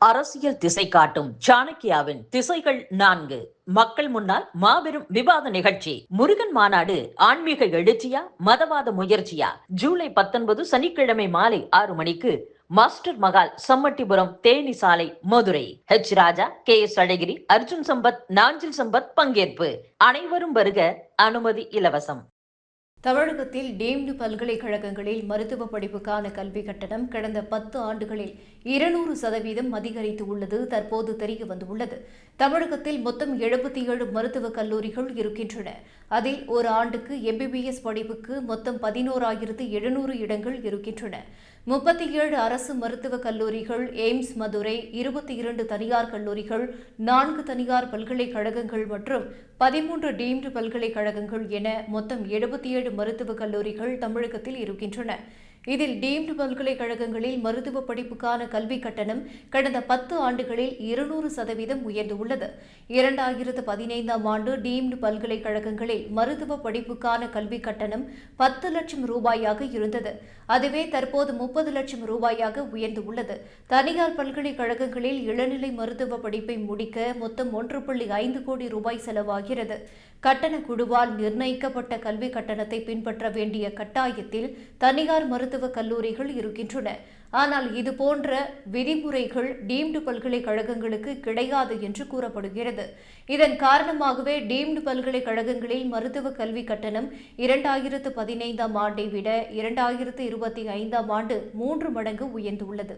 அரசியல் திசை காட்டும் சாணக்கியாவின் திசைகள் 4 மக்கள் முன்னால் மாபெரும் விவாத நிகழ்ச்சி. முருகன் மாநாடு ஆன்மீக எழுச்சியா மதவாத முயற்சியா? ஜூலை 19 சனிக்கிழமை மாலை 6 மணிக்கு மாஸ்டர் மகால், சம்மட்டிபுரம், தேனி சாலை, மதுரை. ராஜா, KS அழகிரி, அர்ஜுன் சம்பத், நாஞ்சில் சம்பத் பங்கேற்பு. அனைவரும் வருக. அனுமதி இலவசம். தமிழகத்தில் டீம்டு பல்கலைக்கழகங்களில் மருத்துவ படிப்புக்கான கல்வி கட்டணம் கடந்த 10 ஆண்டுகளில் 200% அதிகரித்து உள்ளது தற்போது தெரிய வந்துள்ளது. தமிழகத்தில் மொத்தம் 77 மருத்துவக் கல்லூரிகள் இருக்கின்றன. அதில் ஒரு ஆண்டுக்கு MBBS படிப்புக்கு மொத்தம் 11,700 இடங்கள் இருக்கின்றன. 37 அரசு மருத்துவக் கல்லூரிகள், எய்ம்ஸ் மதுரை, 22 தனியார் கல்லூரிகள், 4 தனியார் பல்கலைக்கழகங்கள் மற்றும் 13 டீம்டு பல்கலைக்கழகங்கள் என மொத்தம் 77 மருத்துவக் கல்லூரிகள் தமிழகத்தில் இருக்கின்றன. இதில் டீம்டு பல்கலைக்கழகங்களில் மருத்துவ படிப்புக்கான கல்வி கட்டணம் கடந்த 10 ஆண்டுகளில் 200% உயர்ந்துள்ளது. 2015ஆம் ஆண்டு டீம்டு பல்கலைக்கழகங்களில் மருத்துவ படிப்புக்கான கல்வி கட்டணம் 10 லட்சம் ரூபாயாக இருந்தது. அதுவே தற்போது 30 லட்சம் ரூபாயாக உயர்ந்துள்ளது. தனியார் பல்கலைக்கழகங்களில் இளநிலை மருத்துவ படிப்பை முடிக்க மொத்தம் 1.5 கோடி ரூபாய் செலவாகிறது. கட்டண குழுவால் நிர்ணயிக்கப்பட்ட கல்வி கட்டணத்தை பின்பற்ற வேண்டிய கட்டாயத்தில் தனியார் மருத்துவக் கல்லூரிகள் இருக்கின்றன. ஆனால் இதுபோன்ற விதிமுறைகள் டீம்டு பல்கலைக்கழகங்களுக்கு கிடையாது என்று கூறப்படுகிறது. இதன் காரணமாகவே டீம்டு பல்கலைக்கழகங்களில் மருத்துவ கல்வி கட்டணம் 2015ஆம் ஆண்டை விட 2025ஆம் ஆண்டு 3 மடங்கு உயர்ந்துள்ளது.